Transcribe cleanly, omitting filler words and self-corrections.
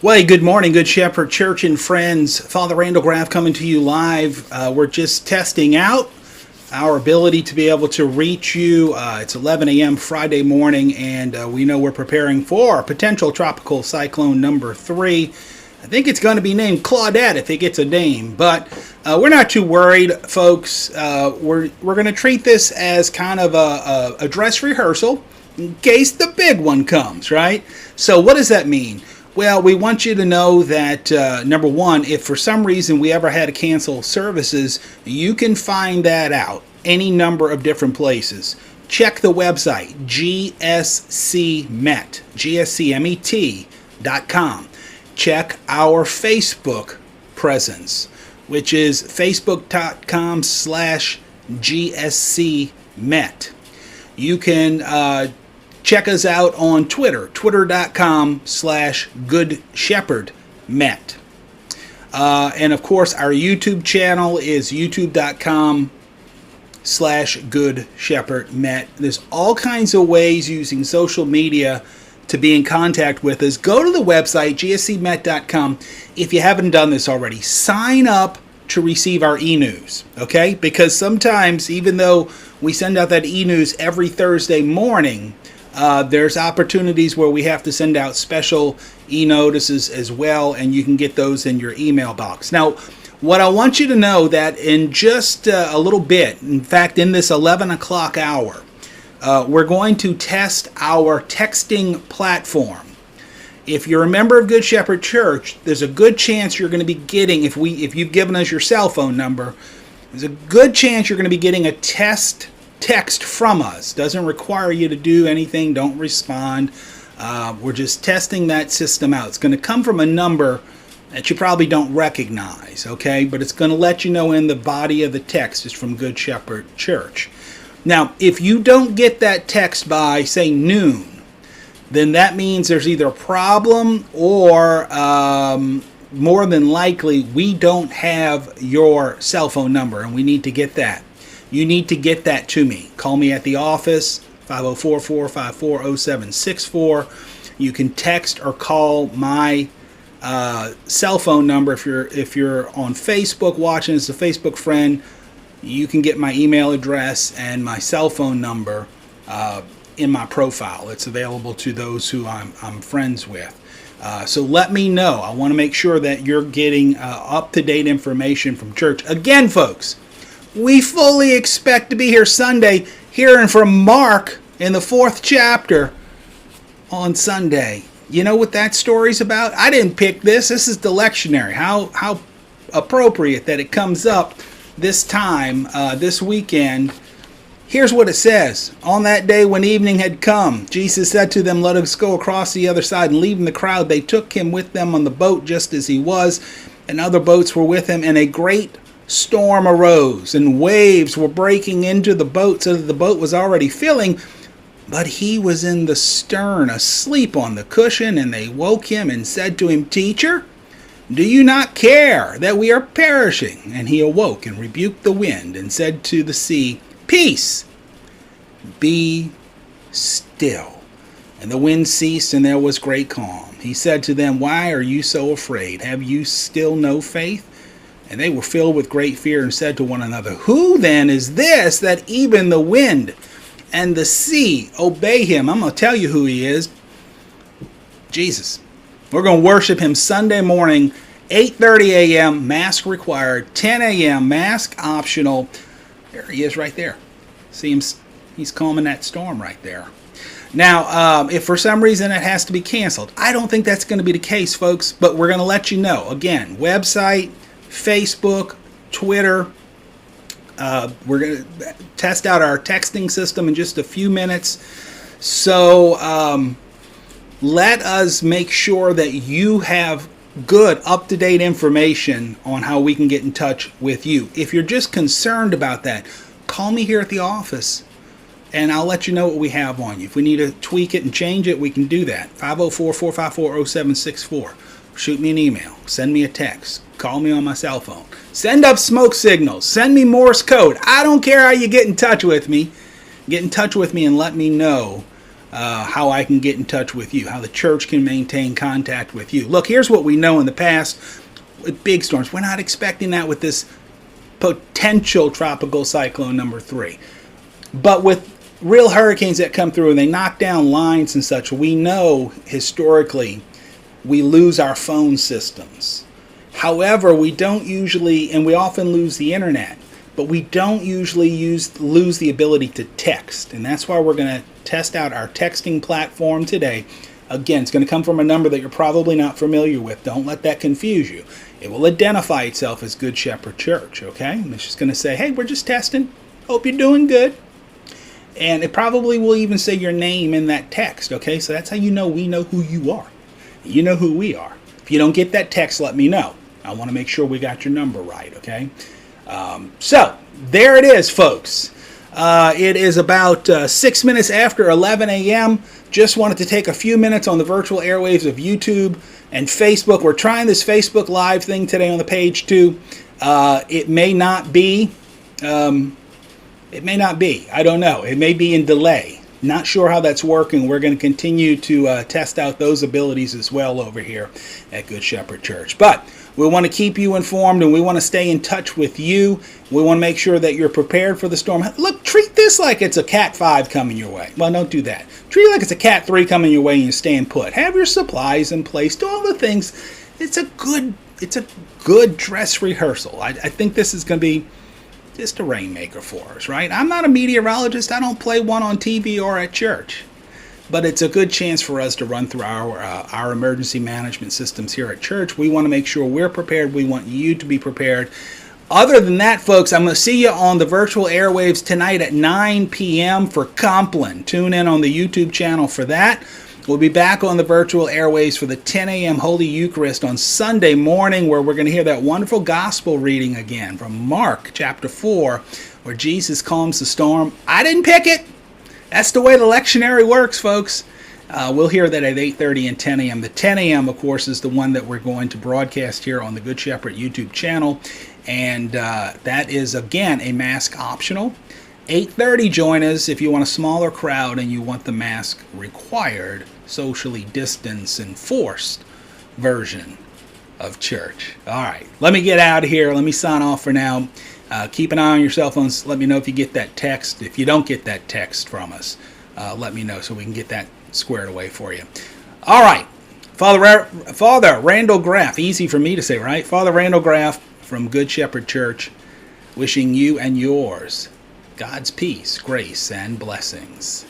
Well, hey, good morning, Good Shepherd Church and friends. Father Randall Graff coming to you live. We're just testing out our ability to be able to reach you. It's 11 a.m. Friday morning, and we know we're preparing for potential tropical cyclone number 3. I think it's going to be named Claudette if it gets a name, but we're not too worried, folks. We're going to treat this as kind of a dress rehearsal in case the big one comes, right? So what does that mean? Well, we want you to know that, number one, if for some reason we ever had to cancel services, you can find that out any number of different places. Check the website, GSCmet.com. Check our Facebook presence, which is facebook.com/GSCmet. You can check us out on Twitter, twitter.com/GoodShepherdMet. And of course, our YouTube channel is youtube.com/GoodShepherdMet. There's all kinds of ways using social media to be in contact with us. Go to the website, GSCmet.com. If you haven't done this already, sign up to receive our e-news, okay? Because sometimes, even though we send out that e-news every Thursday morning, there's opportunities where we have to send out special e-notices as well, and you can get those in your email box. Now, what I want you to know that in just a little bit, in fact, in this 11 o'clock hour, we're going to test our texting platform. If you're a member of Good Shepherd Church, there's a good chance you're going to be getting, if you've given us your cell phone number, there's a good chance you're going to be getting a text from us. Doesn't require you to do anything. Don't respond. We're just testing that system out. It's going to come from a number that you probably don't recognize, okay? But it's going to let you know in the body of the text. It's from Good Shepherd Church. Now, if you don't get that text by, say, noon, then that means there's either a problem or more than likely we don't have your cell phone number, and we need to get that. You need to get that to me. Call me at the office, 504-454-0764. You can text or call my cell phone number. If you're on Facebook watching as a Facebook friend, you can get my email address and my cell phone number in my profile. It's available to those who I'm friends with. So let me know. I want to make sure that you're getting up-to-date information from church. Again, folks, we fully expect to be here Sunday, hearing from Mark in the 4th chapter on Sunday. You know what that story's about? I didn't pick this. This is the lectionary. How appropriate that it comes up this time, this weekend. Here's what it says. On that day when evening had come, Jesus said to them, "Let us go across the other side." And leaving the crowd, they took him with them on the boat just as he was, and other boats were with him, and a great storm arose, and waves were breaking into the boat so that the boat was already filling, but he was in the stern, asleep on the cushion. And they woke him and said to him, "Teacher, do you not care that we are perishing?" And he awoke and rebuked the wind and said to the sea, "Peace, be still." And the wind ceased, and there was great calm. He said to them, "Why are you so afraid? Have you still no faith?" And they were filled with great fear and said to one another, "Who then is this that even the wind and the sea obey him?" I'm going to tell you who he is. Jesus. We're going to worship him Sunday morning, 8:30 a.m., mask required, 10 a.m., mask optional. There he is right there. See him? He's calming that storm right there. Now, if for some reason it has to be canceled, I don't think that's going to be the case, folks, but we're going to let you know. Again, website, Facebook, Twitter. We're going to test out our texting system in just a few minutes. So let us make sure that you have good, up-to-date information on how we can get in touch with you. If you're just concerned about that, call me here at the office, and I'll let you know what we have on you. If we need to tweak it and change it, we can do that. 504-454-0764. Shoot me an email. Send me a text. Call me on my cell phone. Send up smoke signals. Send me Morse code. I don't care how you get in touch with me. Get in touch with me and let me know how I can get in touch with you, how the church can maintain contact with you. Look, here's what we know in the past with big storms. We're not expecting that with this potential tropical cyclone number 3. But with real hurricanes that come through and they knock down lines and such, we know historically we lose our phone systems. However, we don't usually, and we often lose the internet, but we don't usually lose the ability to text. And that's why we're going to test out our texting platform today. Again, it's going to come from a number that you're probably not familiar with. Don't let that confuse you. It will identify itself as Good Shepherd Church, okay? And it's just going to say, hey, we're just testing. Hope you're doing good. And it probably will even say your name in that text, okay? So that's how you know we know who you are. You know who we are. If you don't get that text, let me know. I want to make sure we got your number right, okay? So, there it is, folks. It is about 6 minutes after 11 a.m. Just wanted to take a few minutes on the virtual airwaves of YouTube and Facebook. We're trying this Facebook Live thing today on the page, too. It may not be. It may not be. I don't know. It may be in delay. Not sure how that's working. We're going to continue to test out those abilities as well over here at Good Shepherd Church. But we want to keep you informed and we want to stay in touch with you. We want to make sure that you're prepared for the storm. Look, treat this like it's a Cat 5 coming your way. Well, don't do that. Treat it like it's a Cat 3 coming your way and you're staying put. Have your supplies in place. Do all the things. It's a good dress rehearsal. I think this is going to be just a rainmaker for us, right? I'm not a meteorologist. I don't play one on TV or at church. But it's a good chance for us to run through our emergency management systems here at church. We want to make sure we're prepared. We want you to be prepared. Other than that, folks, I'm going to see you on the virtual airwaves tonight at 9 p.m. for Compline. Tune in on the YouTube channel for that. We'll be back on the virtual airwaves for the 10 a.m. Holy Eucharist on Sunday morning, where we're going to hear that wonderful gospel reading again from Mark chapter 4, where Jesus calms the storm. I didn't pick it. That's the way the lectionary works, folks. We'll hear that at 8:30 and 10 a.m. The 10 a.m., of course, is the one that we're going to broadcast here on the Good Shepherd YouTube channel. And that is, again, a mask optional. 8:30, join us if you want a smaller crowd and you want the mask required, socially distanced, enforced version of church. All right, let me get out of here. Let me sign off for now. Keep an eye on your cell phones. Let me know if you get that text. If you don't get that text from us, let me know so we can get that squared away for you. All right, Father Randall Graff. Easy for me to say, right? Father Randall Graff from Good Shepherd Church, wishing you and yours God's peace, grace, and blessings.